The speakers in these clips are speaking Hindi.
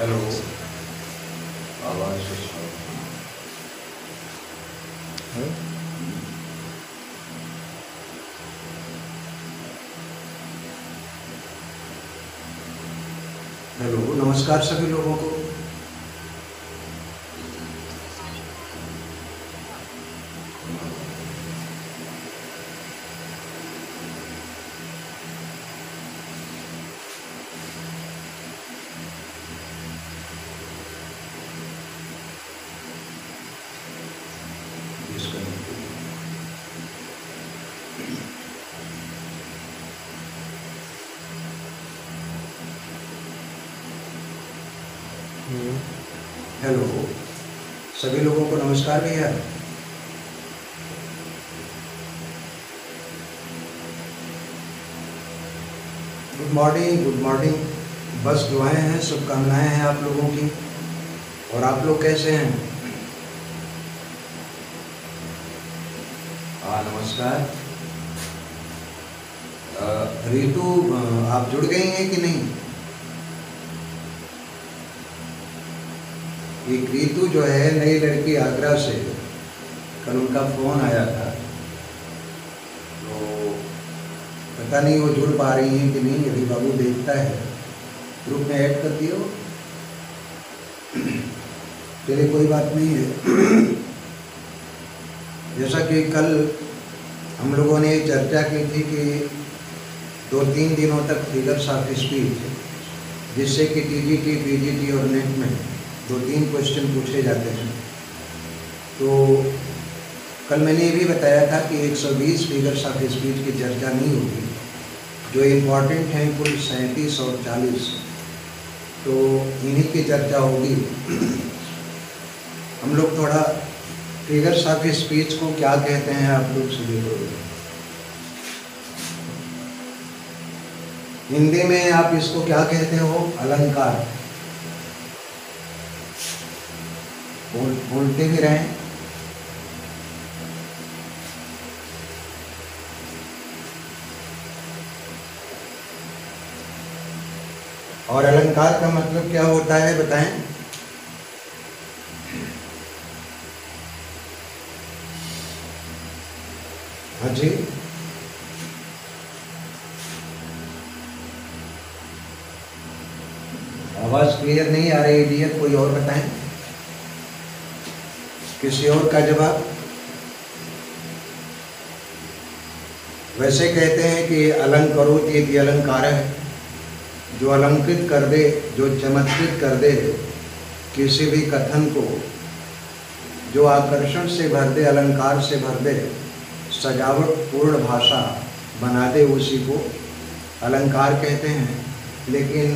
हेलो, आवाज़ हेलो, नमस्कार सभी लोगों को। हेलो, सभी लोगों को नमस्कार भैया। Good morning, good morning. बस दुआएं हैं, शुभकामनाएं हैं आप लोगों की। और आप लोग कैसे हैं? नमस्कार। रितु, आप जुड़ गई हैं कि नहीं? एक रितु जो है, नई लड़की आगरा से, कल उनका फ़ोन आया था, तो पता नहीं वो जुड़ पा रही हैं कि नहीं। यदि बाबू देखता है ग्रुप में ऐड कर दियो। चलिए, कोई बात नहीं है। जैसा कि कल हम लोगों ने चर्चा की थी कि 2-3 दिनों तक फिगर्स ऑफ स्पीच, जिससे कि टीजीटी, पीजीटी और नेट में 2-3 क्वेश्चन पूछे जाते हैं। तो कल मैंने ये भी बताया था कि 120 फिगर्स ऑफ स्पीच की चर्चा नहीं होगी। जो इम्पॉर्टेंट हैं कुल 37 और 40, तो इन्हीं की चर्चा होगी। हम लोग थोड़ा फिगर्स ऑफ स्पीच को क्या कहते हैं आप लोग सभी लोग, हिंदी में आप इसको क्या कहते हो? अलंकार। बोलते भी रहें। और अलंकार का मतलब क्या होता है बताएं? हाँ जी, आवाज क्लियर नहीं आ रही डियर, कोई और बताएं। किसी और का जवाब? वैसे कहते हैं कि अलंकरोति इति अलंकारः, जो अलंकृत कर दे, जो चमत्कृत कर दे किसी भी कथन को, जो आकर्षण से भर दे, अलंकार से भर दे, सजावट पूर्ण भाषा बना दे, उसी को अलंकार कहते हैं। लेकिन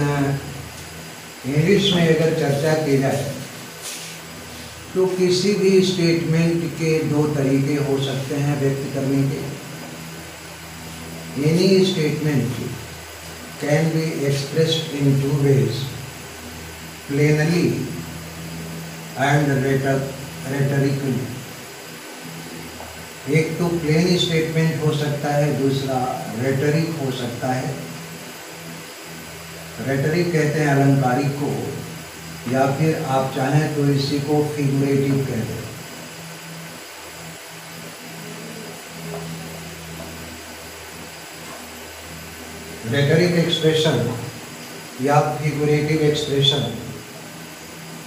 इंग्लिश में अगर चर्चा की जाए तो किसी भी स्टेटमेंट के 2 तरीके हो सकते हैं व्यक्त करने के। Any statement can be expressed in 2 ways, plainly and rhetorically। एक तो प्लेन स्टेटमेंट हो सकता है, दूसरा रेटरिक हो सकता है। रेटरिक कहते हैं अलंकारिक को, या फिर आप चाहें तो इसी को फिगरेटिव कहते हैं। रेटरिक एक्सप्रेशन या फिगरेटिव एक्सप्रेशन,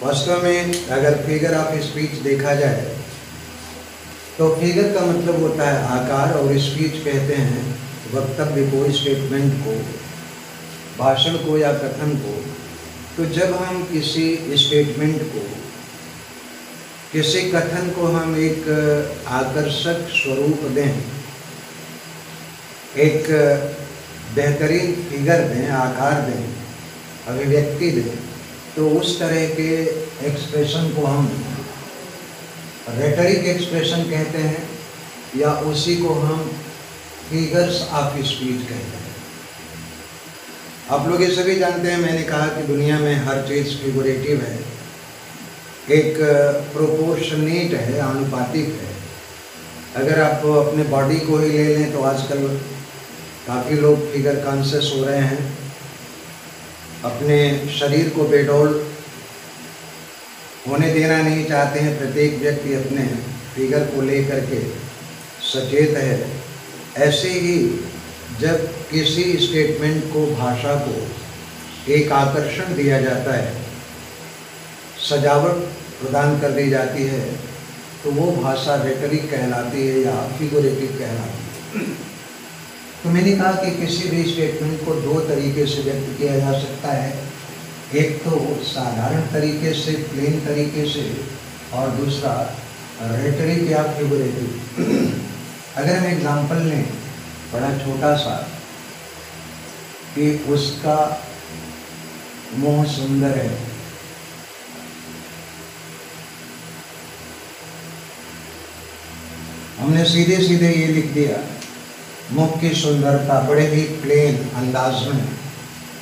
वास्तव में अगर फिगर ऑफ स्पीच देखा जाए तो फिगर का मतलब होता है आकार, और स्पीच कहते हैं वक्तव्य को, स्टेटमेंट को, भाषण को या कथन को। तो जब हम किसी स्टेटमेंट को, किसी कथन को हम एक आकर्षक स्वरूप दें, एक बेहतरीन फिगर दें, आकार दें, अभिव्यक्ति दें, तो उस तरह के एक्सप्रेशन को हम रेटरिक एक्सप्रेशन कहते हैं, या उसी को हम फिगर्स ऑफ स्पीच कहते हैं। आप लोग ये सभी जानते हैं, मैंने कहा कि दुनिया में हर चीज़ फिगरेटिव है, एक प्रोपोर्शनेट है, आनुपातिक है। अगर आप अपने बॉडी को ही ले लें तो आजकल काफ़ी लोग फिगर कॉन्शियस हो रहे हैं, अपने शरीर को बेडौल होने देना नहीं चाहते हैं। प्रत्येक व्यक्ति अपने फिगर को लेकर के सचेत है। ऐसे ही जब किसी स्टेटमेंट को, भाषा को एक आकर्षण दिया जाता है, सजावट प्रदान कर दी जाती है, तो वो भाषा रेटरिक कहलाती है या फिगुरेटिव कहलाती है। तो मैंने कहा कि किसी भी स्टेटमेंट को दो तरीके से व्यक्त किया जा सकता है। एक तो साधारण तरीके से, प्लेन तरीके से, और दूसरा रेटरिक या फिगुरेटिव। अगर हम एग्जाम्पल लें बड़ा छोटा सा, कि उसका मुंह सुंदर है, हमने सीधे सीधे ये लिख दिया, मुख की सुंदरता, बड़े ही प्लेन अंदाज में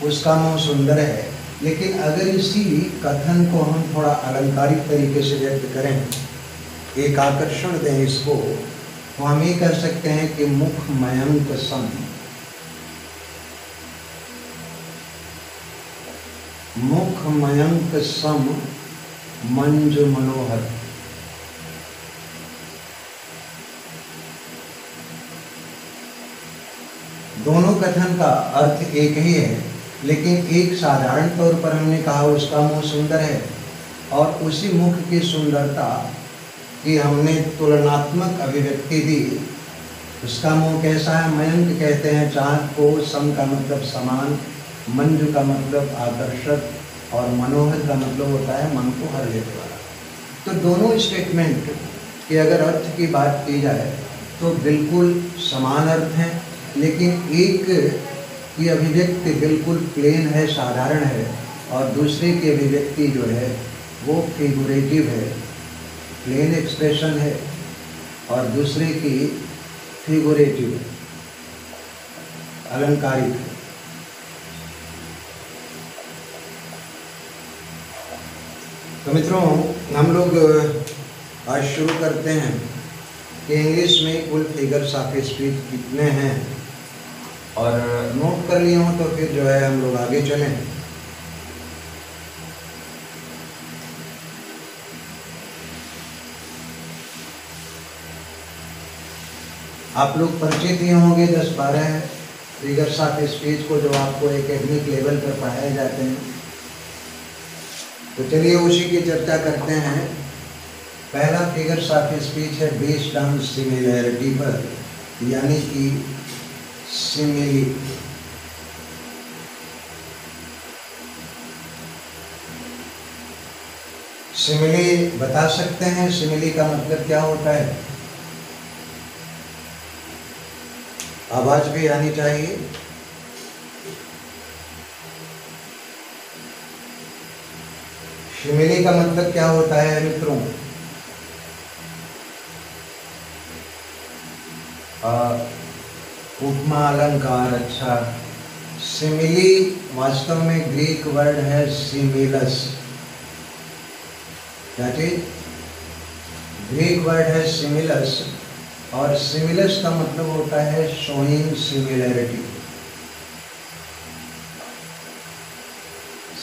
उसका मुंह सुंदर है। लेकिन अगर इसी कथन को हम थोड़ा अलंकारिक तरीके से व्यक्त करें, एक आकर्षण दें इसको, तो हम ये कह सकते हैं कि मुख मयंक सम, मुख मयंक सम मंजु मनोहर। दोनों कथन का अर्थ एक ही है, लेकिन एक साधारण तौर पर हमने कहा उसका मुंह सुंदर है, और उसी मुख की सुंदरता की हमने तुलनात्मक अभिव्यक्ति दी। उसका मुंह कैसा है? मयंक कहते हैं चाँद को, सम का मतलब समान, मंजु का मतलब आकर्षक, और मनोहर का मतलब होता है मन को हर लेने वाला। तो दोनों स्टेटमेंट की अगर अर्थ की बात की जाए तो बिल्कुल समान अर्थ हैं, लेकिन एक की अभिव्यक्ति बिल्कुल प्लेन है, साधारण है, और दूसरे की अभिव्यक्ति जो है वो फिगुरेटिव है, प्लेन एक्सप्रेशन है, और दूसरे की फिगुरेटिव, अलंकारिक है। तो मित्रों, हम लोग आज शुरू करते हैं कि इंग्लिश में कुल फिगर्स ऑफ स्पीच कितने हैं, और नोट कर लिए हों तो फिर जो है हम लोग आगे चलें। आप लोग परिचित ही होंगे 10-12 फिगर्स ऑफ स्पीच को, जो आपको एकेडमिक लेवल पर पढ़ाए जाते हैं। तो चलिए उसी की चर्चा करते हैं। पहला फिगर्स ऑफ स्पीच है बेस्ड ऑन सिमिलैरिटी पर, यानी कि सिमिली। सिमिली बता सकते हैं, सिमिली का मतलब क्या होता है? आवाज भी आनी चाहिए। सिमिली का मतलब क्या होता है मित्रों? उपमा, अलंकार। अच्छा, सिमिली वास्तव में ग्रीक वर्ड है सिमिलस। क्या चीज? ग्रीक वर्ड है सिमिलस, और सिमिलस का मतलब होता है शोइंग सिमिलैरिटी,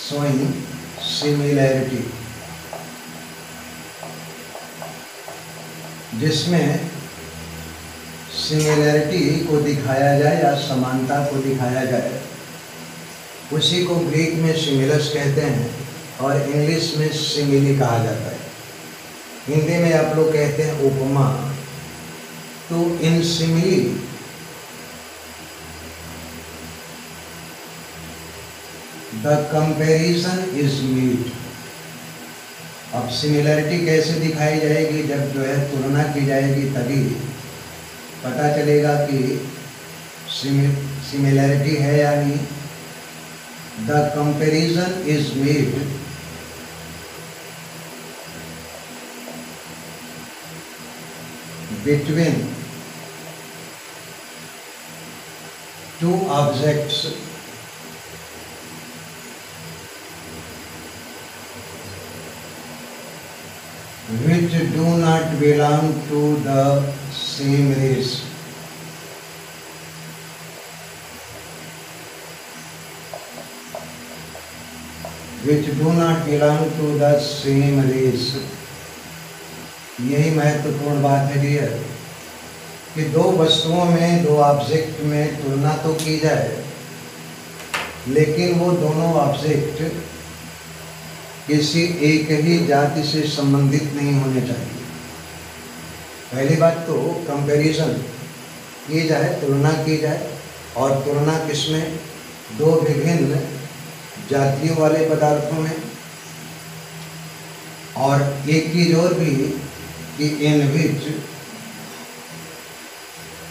शोइंग सिमिलैरिटी, जिसमें सिमिलैरिटी को दिखाया जाए या समानता को दिखाया जाए, उसी को ग्रीक में सिमिलस कहते हैं और इंग्लिश में सिमिली कहा जाता है। हिंदी में आप लोग कहते हैं उपमा। तो in simile the comparison is meet. अब सिमिलैरिटी कैसे दिखाई जाएगी? जब जो है तुलना की जाएगी, तभी पता चलेगा कि सिमिलैरिटी है या नहीं। The comparison is made between two objects which do not belong to the same race. which do not belong to the same race। यही महत्वपूर्ण बात है डियर कि दो वस्तुओं में, दो ऑब्जेक्ट में तुलना तो की जाए, लेकिन वो दोनों ऑब्जेक्ट किसी एक ही जाति से संबंधित नहीं होने चाहिए। पहली बात तो कंपैरिजन की जाए, तुलना की जाए, और तुलना किसमें? दो विभिन्न जातियों वाले पदार्थों में। और एक चीज और भी कि in which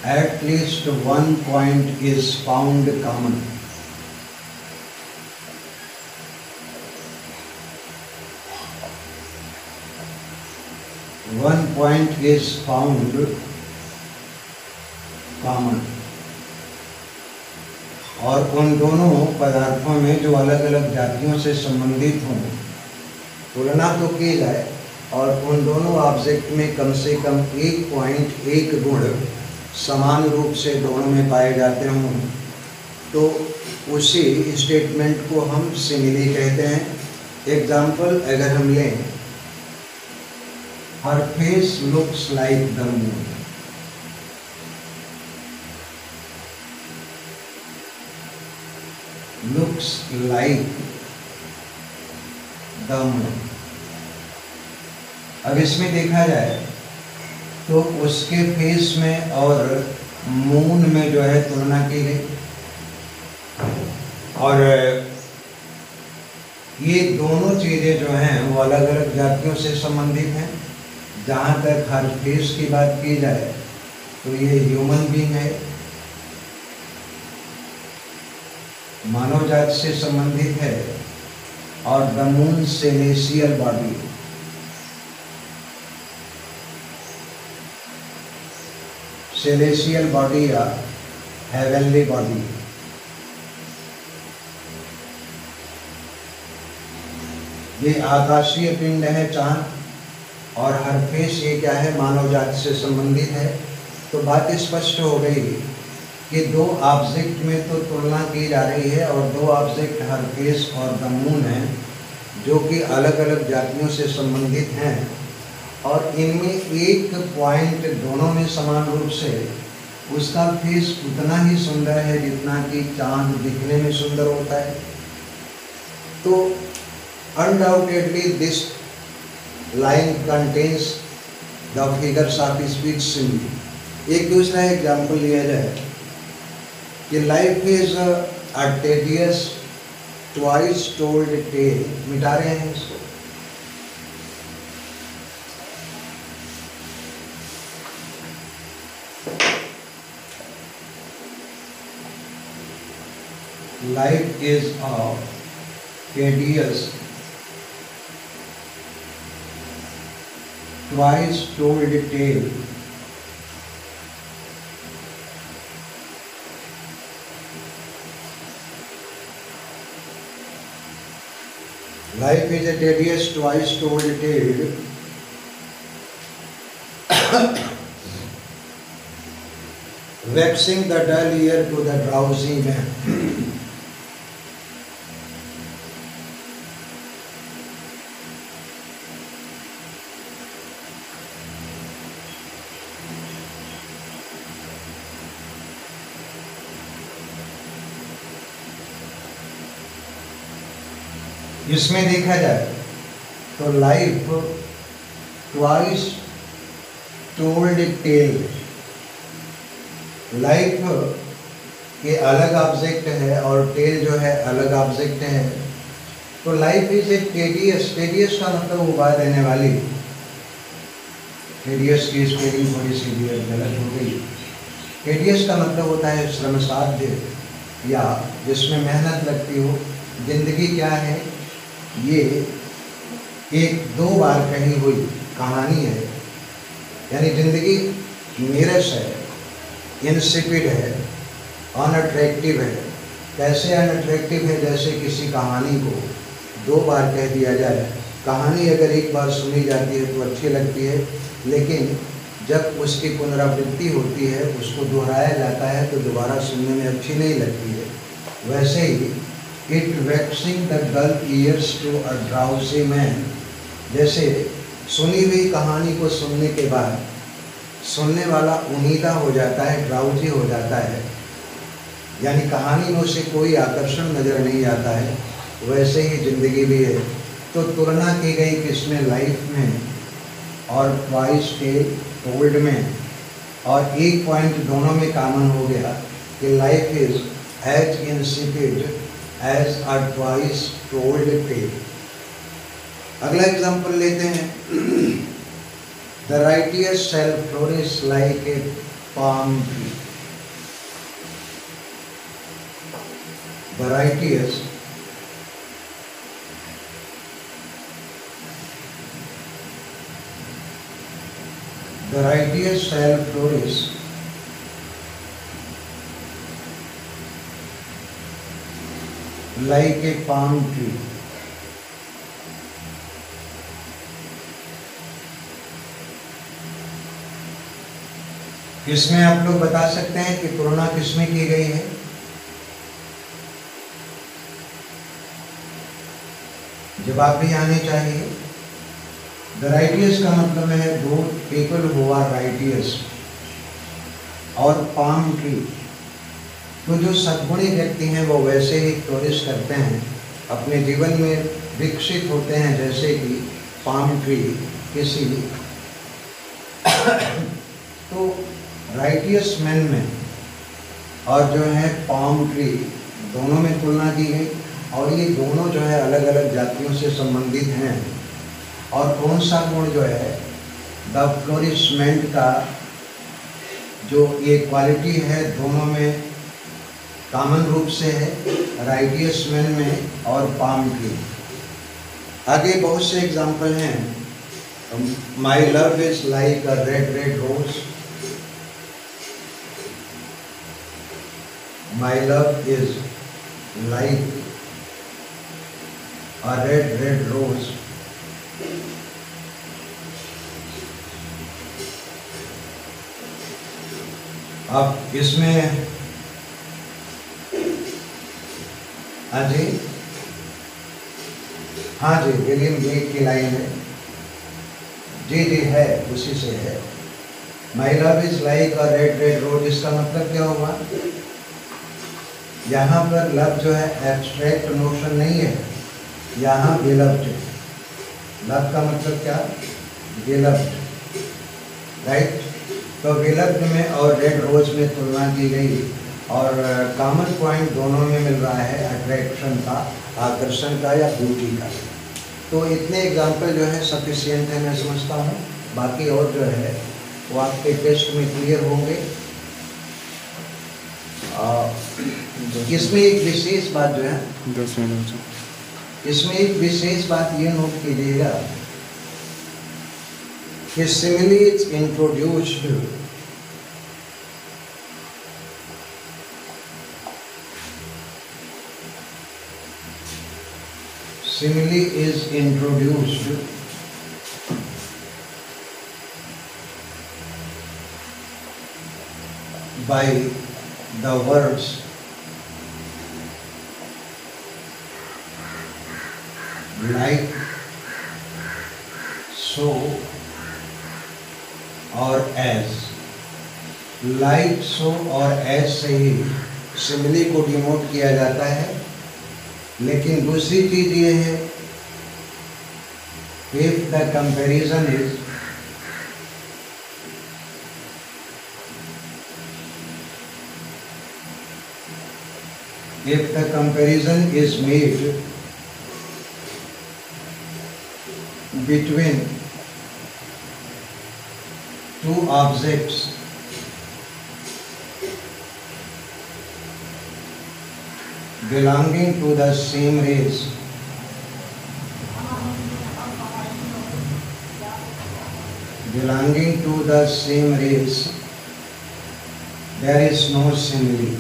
at least one point is found common. One point is found common. और उन दोनों पदार्थों में जो अलग अलग जातियों से संबंधित हों, तुलना तो की जाए, और उन दोनों ऑब्जेक्ट में कम से कम एक पॉइंट, एक गुण समान रूप से दोनों में पाए जाते हों, तो उसी स्टेटमेंट को हम सिमिली कहते हैं। एग्जाम्पल अगर हम लें, her face looks like the moon. Looks like the moon. अब इसमें देखा जाए तो उसके फेस में और मून में जो है तुलना की गई, और ये दोनों चीज़ें जो हैं वो अलग अलग जातियों से संबंधित हैं। जहाँ तक हर फेस की बात की जाए तो ये ह्यूमन बीइंग है, मानव जाति से संबंधित है, और the moon celestial body. Celestial body या हेवनली बॉडी। ये आकाशीय पिंड है चांद, और हर फेस ये क्या है? मानव जाति से संबंधित है। तो बात स्पष्ट हो गई कि दो ऑब्जेक्ट में तो तुलना की जा रही है, और दो ऑब्जेक्ट हर फेस और द मून है, जो कि अलग अलग जातियों से संबंधित हैं, और इनमें एक पॉइंट दोनों में समान रूप से उसका फेस उतना ही सुंदर है जितना कि चांद दिखने में सुंदर होता है। तो undoubtedly this line contains the figures of speech simile. एक दूसरा एग्जाम्पल लिया जाए कि life is a tedious twice told tale. मिटा रहे हैं इसको। Life is a tedious twice told tale। Life is a tedious twice told tale, vexing the dull ear to the drowsy man। इसमें देखा जाए तो life twice told tale. Life ये अलग ऑब्जेक्ट है और टेल जो है अलग ऑब्जेक्ट है। तो life is a tedious. Tedious का मतलब उबाल देने वाली। टेडियस की स्पेलिंग थोड़ी सी गलत हो गई। टेडियस का मतलब होता है श्रम साध्य, या जिसमें मेहनत लगती हो। जिंदगी क्या है? ये एक दो बार कही हुई कहानी है। यानी जिंदगी नीरस है, इंसिपिड है, अनअट्रैक्टिव है। कैसे अनअट्रैक्टिव है? जैसे किसी कहानी को दो बार कह दिया जाए। कहानी अगर एक बार सुनी जाती है तो अच्छी लगती है, लेकिन जब उसकी पुनरावृत्ति होती है, उसको दोहराया जाता है, तो दोबारा सुनने में अच्छी नहीं लगती है। वैसे ही it vexing the dull ears to a drowsy man. जैसे सुनी हुई कहानी को सुनने के बाद सुनने वाला उनीदा हो जाता है, ड्राउजी हो जाता है, यानी कहानी में उसे कोई आकर्षण नज़र नहीं आता है, वैसे ही ज़िंदगी भी है। तो तुलना की गई किसमें, लाइफ में और ट्वाइस टेल टोल्ड में, और एक पॉइंट दोनों में कॉमन हो गया कि life is as insipid as a twice told tale. अगला एग्जाम्पल लेते हैं। The righteous shall flourish like a palm tree. The righteous shall flourish like a palm tree। इसमें आप लोग बता सकते हैं कि तुलना किसमें की गई है? जवाब भी आने चाहिए। द राइटियस का मतलब है दो पीपल हु आर राइटियस, और पाम ट्री, तो जो सद्गुणी व्यक्ति हैं वो वैसे ही फ्लोरिश करते हैं, अपने जीवन में विकसित होते हैं जैसे कि पाम ट्री किसी तो राइटियस मैन में और जो है पाम ट्री दोनों में तुलना की गई, और ये दोनों जो है अलग अलग जातियों से संबंधित हैं। और कौन सा गुण जो है द फ्लोरिशमेंट का जो ये क्वालिटी है दोनों में कॉमन रूप से है, राइटियस मैन में और पाम ट्री। आगे बहुत से एग्जाम्पल हैं। My love is like a red red rose. My love is like a red red rose. अब इसमें हाँ जी विलियम ब्लेक की लाइन है, जी है, उसी से है। My love is like a red red rose, इसका मतलब क्या हुआ? यहाँ पर लव जो है एब्स्ट्रैक्ट नोशन नहीं है, यहाँ बेलव्ड है। लव का मतलब क्या? बेलव्ड, राइट। तो बेलव्ड में और रेड रोज में तुलना की गई, और कॉमन पॉइंट दोनों में मिल रहा है, अट्रैक्शन का, आकर्षण का या ब्यूटी का। तो इतने एग्जाम्पल जो है सफिशिएंट है मैं समझता हूँ। बाकी और जो है वो आपके टेस्ट में क्लियर होंगे। इसमें एक विशेष बात जो है, इसमें एक विशेष बात ये नोट कीजिएगा कि simile is introduced simile is introduced by the words like, so और as। like, so और as से ही सिमिली को डिनोट किया जाता है। लेकिन दूसरी चीज ये है, if the comparison is made between two objects belonging to the same race, there is no simile।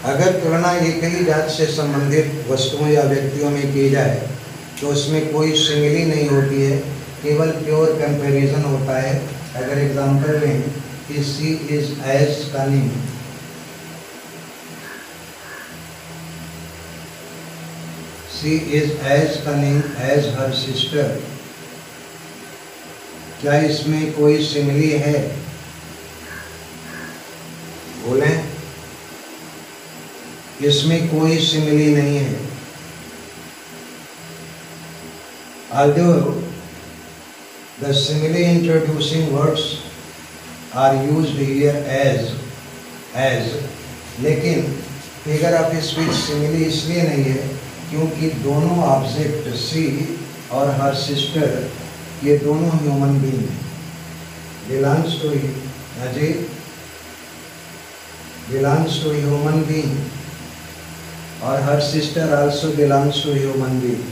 अगर तुलना एक ही जात से संबंधित वस्तुओं या व्यक्तियों में की जाए तो उसमें कोई सिमिली नहीं होती है, केवल प्योर कंपैरिजन होता है। अगर एग्जांपल लें कि she is as cunning, she is as cunning as her sister, क्या इसमें कोई सिमिली है? बोलें, इसमें कोई सिमिली नहीं है। Although the simile introducing words are used here as, लेकिन फिगर ऑफ स्पीच सिमिली इसलिए नहीं है क्योंकि दोनों ऑब्जेक्ट सी और हर सिस्टर ये दोनों ह्यूमन बीइंग हैं, belongs to belongs to human being, और her sister also belongs to human being.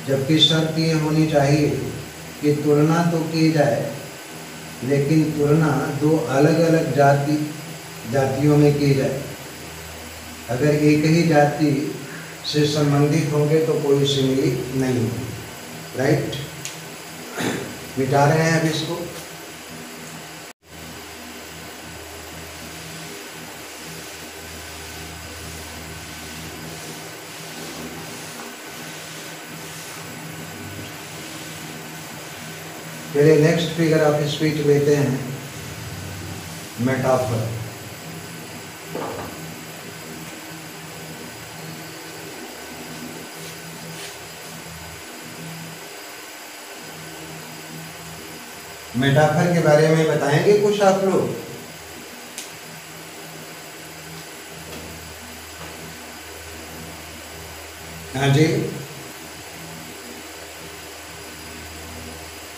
जबकि शर्त ये होनी चाहिए कि तुलना तो की जाए, लेकिन तुलना दो अलग अलग जातियों में की जाए। अगर एक ही जाति से संबंधित होंगे तो कोई सिमिली नहीं होगी। राइट, मिटा रहे हैं अब इसको। चलिए नेक्स्ट फिगर ऑफ स्पीच लेते हैं, मेटाफर। मेटाफर के बारे में बताएंगे कुछ आप लोग? हाँ जी,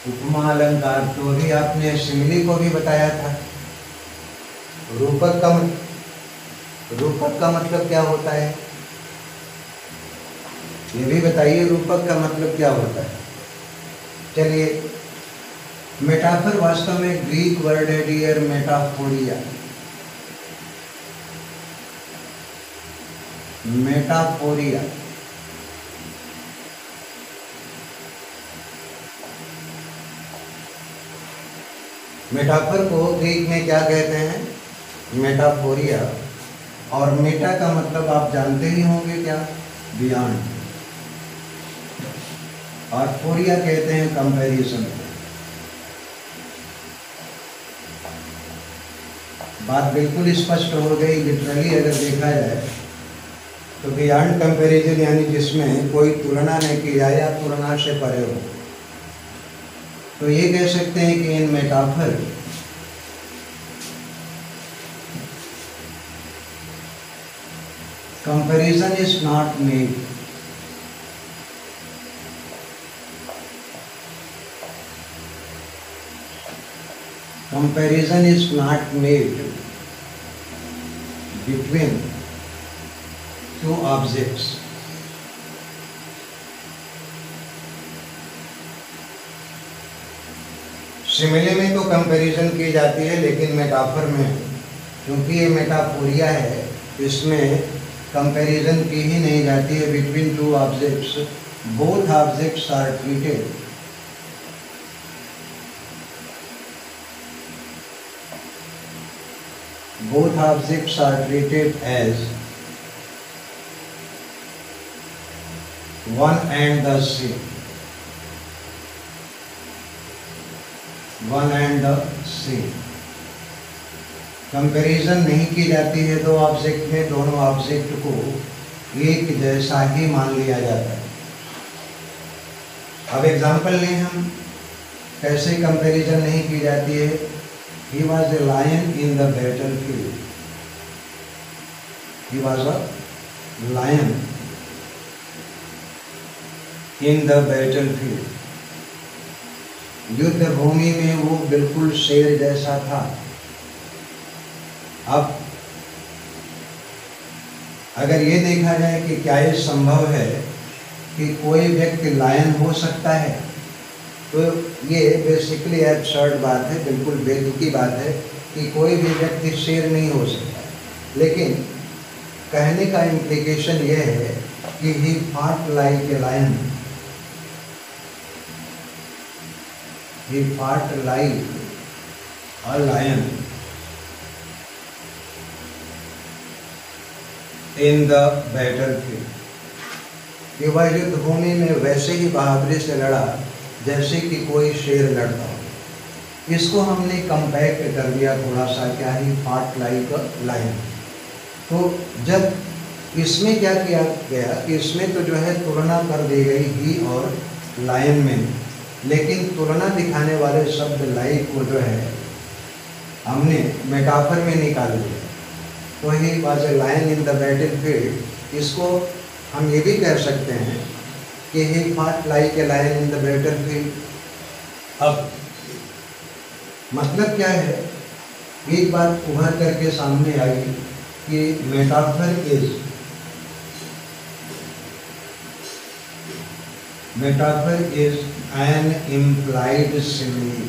उपमा अलंकार तो भी आपने सिमिली को भी बताया था। रूपक का मतलब क्या होता है, ये भी बताइए। रूपक का मतलब क्या होता है? चलिए, मेटाफर वास्तव में ग्रीक वर्ड है डियर, मेटाफोरिया। मेटाफोरिया मेटाफर को ग्रीक में क्या कहते हैं? मेटाफोरिया। और मेटा का मतलब आप जानते ही होंगे क्या? बियॉन्ड। और फोरिया कहते हैं कंपैरिजन। बात बिल्कुल स्पष्ट हो गई। लिटरली अगर देखा जाए तो बियॉन्ड कंपैरिजन यानी जिसमें कोई तुलना नहीं की जाए या तुलना से परे हो। तो ये कह सकते हैं कि in metaphor comparison is not made, comparison is not made between two objects. Simile में तो कंपैरिजन की जाती है, लेकिन मेटाफर में क्योंकि ये मेटाफोरिया है, इसमें कंपैरिजन की ही नहीं जाती है between two objects. Both objects are treated as one and the same, one and the same. Comparison नहीं की जाती है दो ऑब्जेक्ट में, दोनों ऑब्जेक्ट को एक जैसा ही मान लिया जाता है। अब एग्जांपल लें हम, कैसे कंपैरिजन नहीं की जाती है। He was a lion in the battle field, he was a lion in the battle field. युद्ध भूमि में वो बिल्कुल शेर जैसा था। अब अगर ये देखा जाए कि क्या ये संभव है कि कोई व्यक्ति लायन हो सकता है, तो ये बेसिकली एब्सर्ड बात है, बिल्कुल बेतुकी बात है कि कोई भी व्यक्ति शेर नहीं हो सकता। लेकिन कहने का इम्प्लीकेशन ये है कि he fought like a lion, he fought like a lion in the battlefield. कि वह युद्ध भूमि में वैसे ही बहादुरी से लड़ा जैसे कि कोई शेर लड़ता हो। इसको हमने कंपैक्ट कर दिया थोड़ा सा, क्या ही फाट लाइक लाइन। तो जब इसमें क्या किया गया कि इसमें तो जो है तुलना कर दी गई ही और लायन में, लेकिन तुलना दिखाने वाले शब्द लाइक को जो है हमने मेटाफर में निकाल दिया। तो he was a lion in the battlefield, इसको हम ये भी कह सकते हैं कि he fought like a lion in the battlefield. अब मतलब क्या है, एक बात उभर करके सामने आई कि metaphor is an implied simile.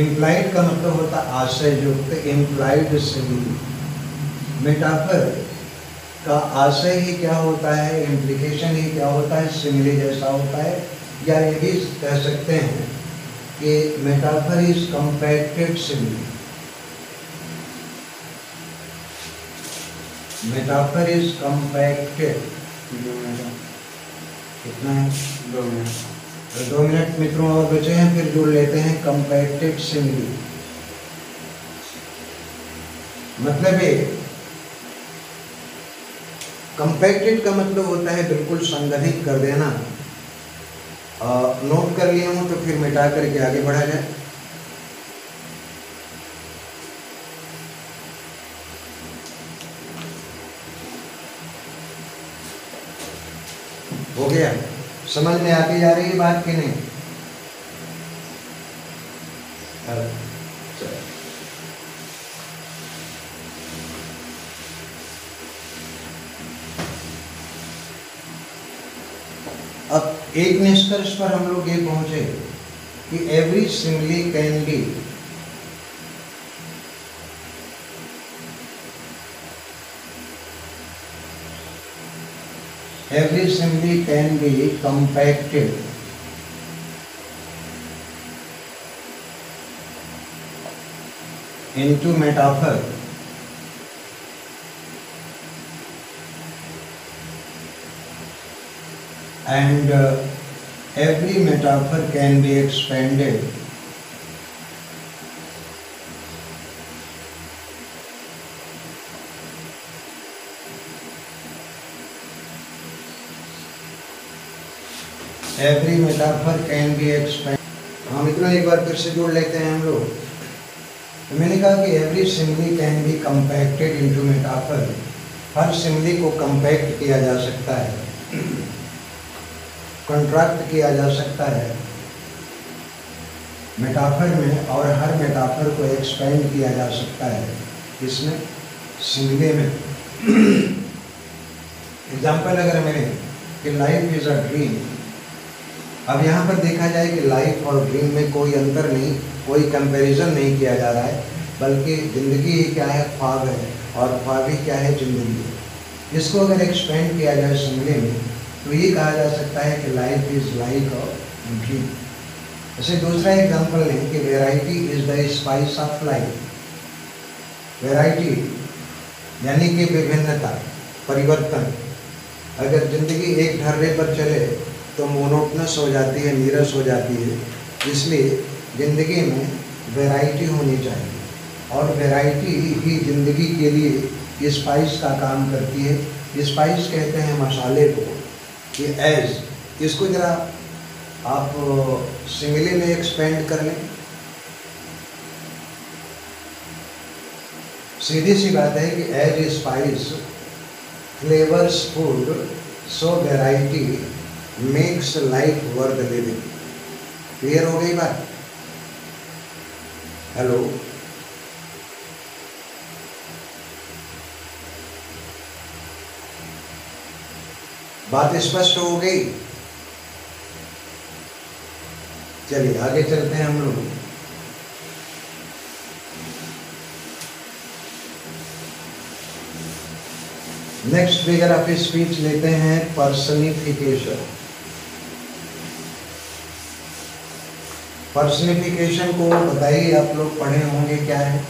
Implied का मतलब होता है आशय युक्त, इम्प्लाइड सिमिली। मेटाफर का आशय ही क्या होता है, इम्प्लीकेशन ही क्या होता है, सिमिली जैसा होता है। या ये भी कह सकते हैं कि metaphor is compacted simile. Metaphor is compacted. कितना है? 2 मिनट। तो 2 मिनट मित्रों और बचे हैं, फिर जुड़ लेते हैं। कंपैक्टेड सिमिली मतलब है, कंपैक्टेड का मतलब होता है बिल्कुल संगठित कर देना। नोट कर लिया हूं तो फिर मिटा करके आगे बढ़ा जाए। हो गया? समझ में आती जा रही है बात कि नहीं? अब एक निष्कर्ष पर हम लोग ये पहुंचे कि every simile can be compacted into metaphor and every metaphor can be expanded हाँ मित्रों, एक बार फिर से जोड़ लेते हैं हम लोग। तो मैंने कहा कि every simile can be compacted into metaphor. Her simile को कंपैक्ट किया जा सकता है, कंट्रैक्ट किया जा सकता है मेटाफर में, और हर मेटाफर को एक्सपेंड किया जा सकता है इसमें, सिमिली में। एग्जाम्पल अगर मेरे कि लाइफ इज अ ड्रीम। अब यहाँ पर देखा जाए कि लाइफ और ड्रीम में कोई अंतर नहीं, कोई कंपैरिजन नहीं किया जा रहा है, बल्कि ज़िंदगी ही क्या है, ख्वाब है, और ख्वाब ही क्या है, ज़िंदगी। इसको अगर एक्सपेंड किया जाए सिमिली में तो ये कहा जा सकता है कि life is like a dream. जैसे दूसरा एग्जाम्पल लें कि variety is the spice of life. Variety यानी कि विभिन्नता, परिवर्तन। अगर ज़िंदगी एक ढर्रे पर चले तो मोनोटनस हो जाती है, नीरस हो जाती है। इसलिए ज़िंदगी में वैरायटी होनी चाहिए, और वैरायटी ही ज़िंदगी के लिए स्पाइस का काम करती है। स्पाइस कहते हैं मसाले को। कि एज, इसको ज़रा आप सिमिली में एक्सपेंड कर लें। सीधी सी बात है कि as spice flavours food, so variety makes life worth living. Clear हो गई बात? हेलो, बात स्पष्ट हो गई? चलिए आगे चलते हैं हम लोग। नेक्स्ट फिगर ऑफ स्पीच लेते हैं पर्सनिफिकेशन। पर्सनिफिकेशन को बताइए, आप लोग पढ़े होंगे क्या है?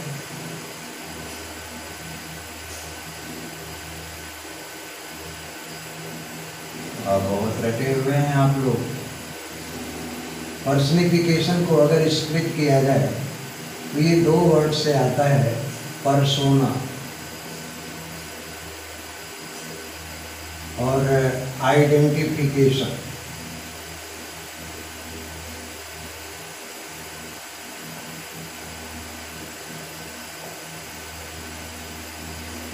बहुत रटे हुए हैं आप लोग। पर्सनिफिकेशन को अगर स्प्लिट किया जाए तो ये दो वर्ड से आता है, पर्सोना और आइडेंटिफिकेशन।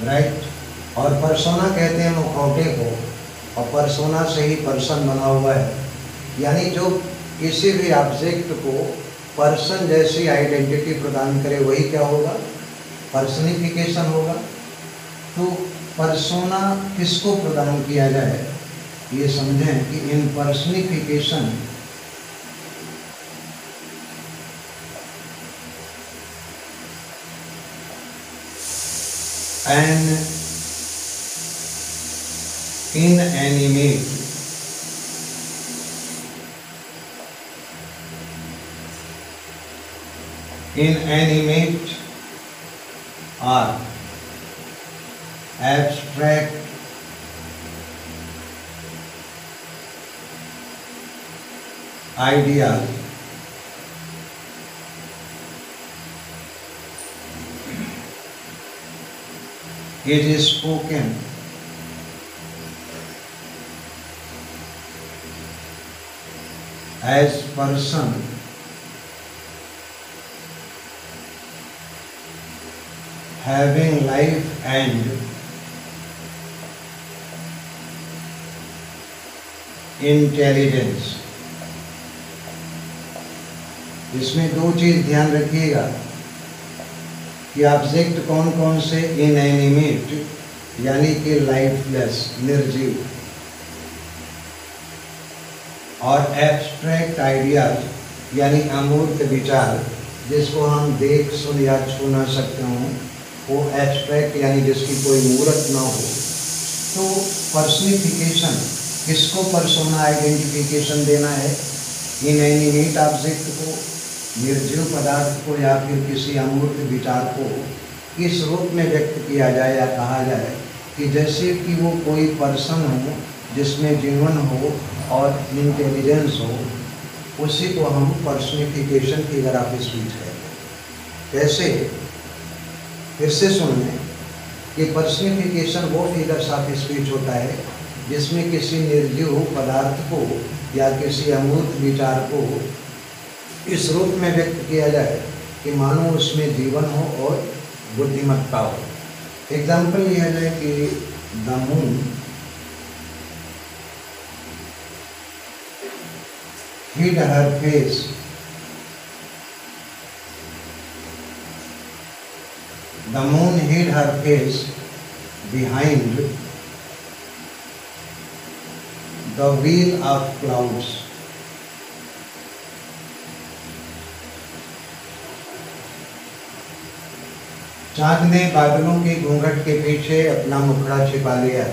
राइट। और पर्सोना कहते हैं मुखौटे को, और पर्सोना से ही पर्सन बना हुआ है, यानी जो किसी भी ऑब्जेक्ट को पर्सन जैसी आइडेंटिटी प्रदान करे वही क्या होगा? पर्सनिफिकेशन होगा। तो पर्सोना किसको प्रदान किया जाए, ये समझें कि in personification an inanimate or abstract ideas is spoken as person having life and intelligence। इसमें दो चीज ध्यान रखिएगा कि ऑब्जेक्ट कौन कौन से, इनएनिमेट यानी कि लाइफलेस, निर्जीव, और एब्स्ट्रैक्ट आइडियाज यानी अमूर्त विचार, जिसको हम देख सुन या छू ना सकते हों, वो एब्स्ट्रैक्ट यानी जिसकी कोई मूर्त ना हो। तो पर्सनिफिकेशन किसको पर्सोना आइडेंटिफिकेशन देना है? इनएनिमेट ऑब्जेक्ट को, निर्जीव पदार्थ को, या फिर किसी अमूर्त विचार को इस रूप में व्यक्त किया जाए या कहा जाए कि जैसे कि वो कोई पर्सन हो जिसमें जीवन हो और इंटेलिजेंस हो, उसी को हम पर्सनिफिकेशन फिगर ऑफ स्पीच कहते हैं। कैसे? फिर से सुन लें कि पर्सनिफिकेशन वो फिगर्स ऑफ स्पीच होता है जिसमें किसी निर्जीव पदार्थ को या किसी अमूर्त विचार को इस रूप में व्यक्त किया जाए कि मानो उसमें जीवन हो और बुद्धिमत्ता हो। एग्जाम्पल लिया जाए कि the moon hid her face the moon hid her face behind the wheel of clouds। चांद ने बादलों के घूंघट के पीछे अपना मुखड़ा छिपा लिया।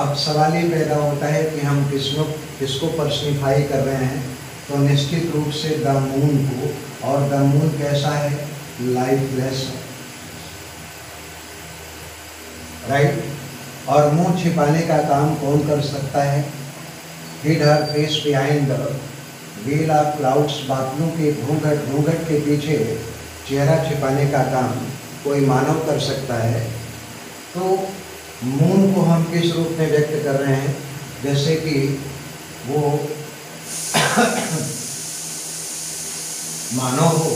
अब सवाल ये पैदा होता है कि हम किसको पर्सनिफाई कर रहे हैं? तो निश्चित रूप से द मून को। और द मून कैसा है? Lifeless, right. और मुंह छिपाने का काम कौन कर सकता है? Hid her face behind the veil of clouds, बादलों के घूंघट के पीछे चेहरा छिपाने का काम कोई मानव कर सकता है। तो मून को हम किस रूप में व्यक्त कर रहे हैं? जैसे कि वो मानव हो,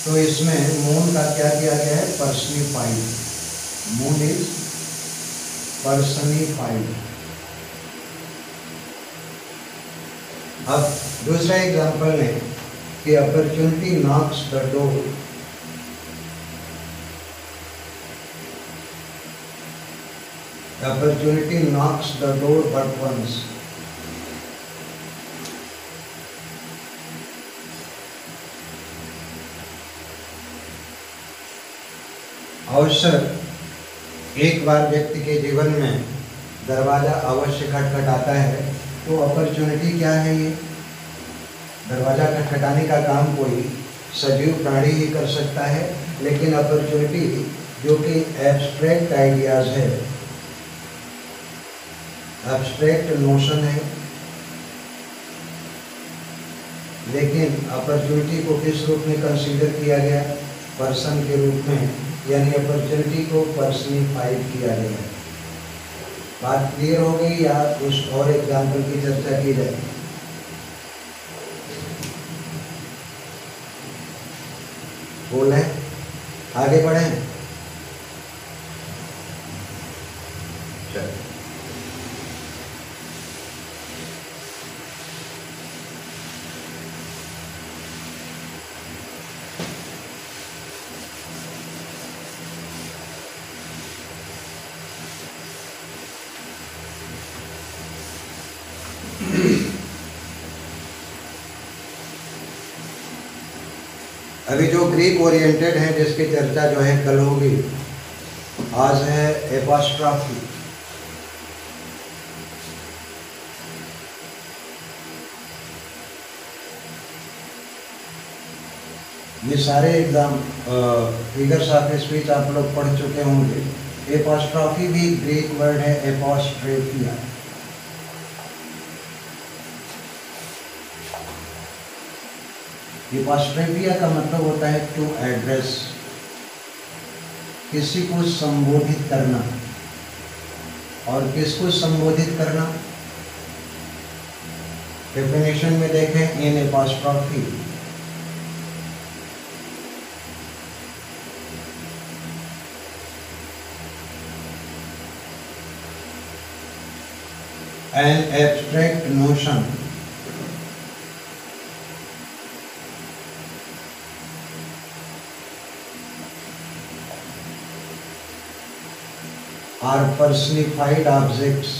तो इसमें मून का क्या किया गया है? पर्सनिफाइड। Moon is personified. अब दूसरा एग्जांपल लें कि opportunity Knox the door. Opportunity knocks the door but once। अवसर, एक बार व्यक्ति के जीवन में दरवाजा अवश्य खटखटाता है। तो अपॉर्चुनिटी क्या है? ये दरवाजा खटखटाने का काम कोई सजीव प्राणी ही कर सकता है, लेकिन अपॉर्चुनिटी जो कि एब्स्ट्रैक्ट आइडियाज है, एब्स्ट्रैक्ट नोशन है, लेकिन अपॉर्चुनिटी को किस रूप में कंसीडर किया गया? पर्सन के रूप में, यानी अपॉर्चुनिटी को पर्सनिफाइड किया गया है। बात क्लियर हो गई या कुछ और एग्जाम्पल की चर्चा की जाए? बोलें, आगे बढ़ें। चलिए, अभी जो ग्रीक ओरिएंटेड है जिसकी चर्चा जो है कल होगी, आज है एपोस्ट्रॉफी। ये सारे एग्जाम फिगर्स ऑफ स्पीच आप लोग पढ़ चुके होंगे। एपोस्ट्रॉफी भी ग्रीक वर्ड है, एपोस्ट्रेफिया। एपोस्ट्रेफिया का मतलब होता है टू एड्रेस, किसी को संबोधित करना। और किसको संबोधित करना? डेफिनेशन में देखें, in apostrophe an abstract notion or personified objects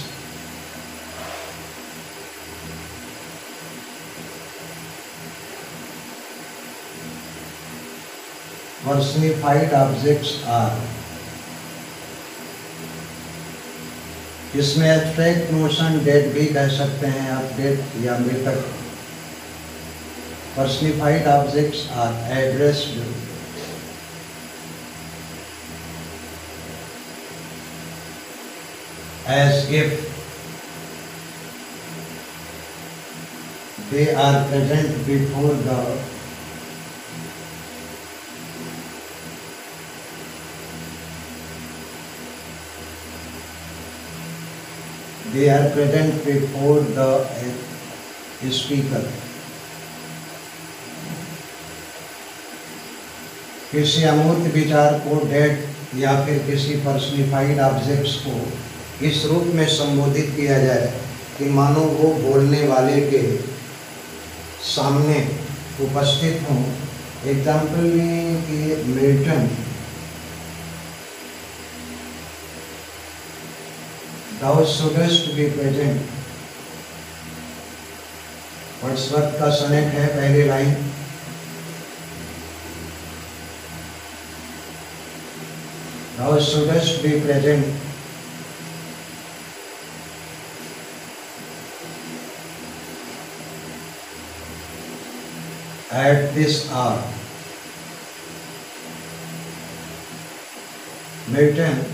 are, इसमें एब्स्ट्रैक्ट नोशन डेड भी कह सकते हैं आप, डेड या मृतक। Personified objects are addressed as if they are present before the speaker। किसी अमूर्त विचार को, डेड या फिर किसी पर्सनिफाइड ऑब्जेक्ट्स को इस रूप में संबोधित किया जाए कि मानो वो बोलने वाले के सामने उपस्थित हों। एग्जाम्पल में कि Milton Thou shouldst be present, Wordsworth का सनेट है, पहली line. Thou shouldst be present at this hour। Milton,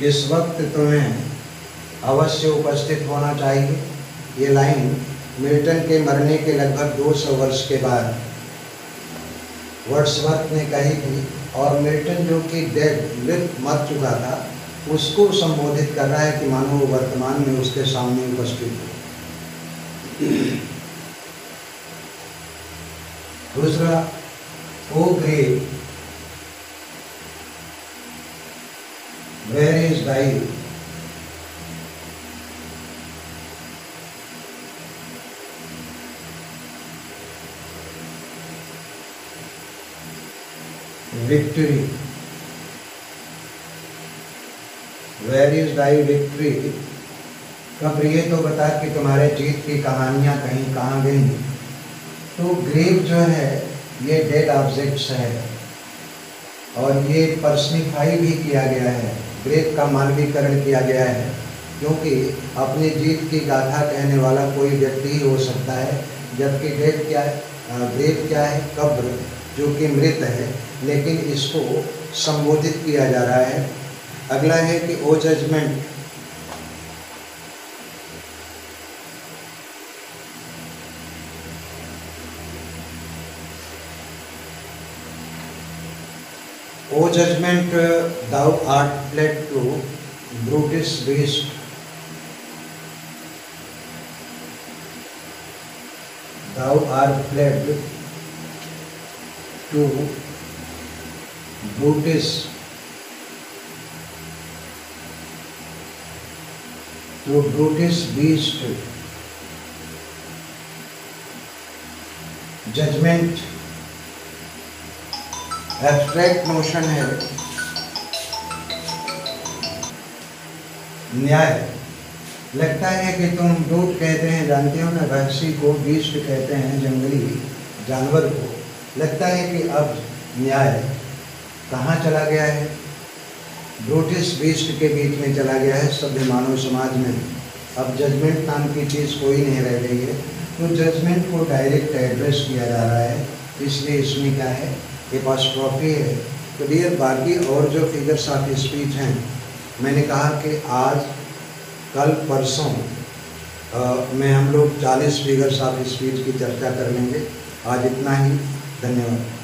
इस वक्त तुम्हें अवश्य उपस्थित होना चाहिए। ये लाइन मिल्टन के मरने के लगभग 200 वर्ष के बाद वर्ड्सवर्थ ने कही थी, और मिल्टन जो कि डेड, मर चुका था, उसको संबोधित कर रहा है कि मानो वो वर्तमान में उसके सामने उपस्थित हो। दूसरा, O grave where is thy victory, where is thy victory। कब ये तो बता कि तुम्हारे जीत की कहानियां कहीं कहाँ गई। तो ग्रेव जो है ये डेड ऑब्जेक्ट्स है, और ये पर्सनिफाई भी किया गया है, ग्रेव का मानवीकरण किया गया है, क्योंकि अपनी जीत की गाथा कहने वाला कोई व्यक्ति ही हो सकता है जबकि डेथ क्या है, ग्रेव क्या है, कब्र, जो कि मृत है, लेकिन इसको संबोधित किया जा रहा है। अगला है कि ओ judgement, O judgment, thou art fled to brutish beast, thou art fled to brutish beast, judgment abstract notion है, न्याय। लगता है कि तुम ब्रूट कहते हैं, जानते हो ना, वहशी को बीस्ट कहते हैं, जंगली जानवर को। लगता है कि अब न्याय कहाँ चला गया है, ब्रूटिश बीस्ट के बीच में चला गया है, सभ्य मानव समाज में। अब जजमेंट नाम की चीज़ कोई नहीं रह गई है, तो जजमेंट को डायरेक्ट एड्रेस किया जा रहा है, इसलिए इसमें क्या है, एपॉस्ट्रोफी है। तो डियर, बाकी और जो फिगर्स ऑफ स्पीच हैं, मैंने कहा कि आज कल परसों में हम लोग 40 फिगर्स ऑफ स्पीच की चर्चा कर लेंगे। आज इतना ही, धन्यवाद।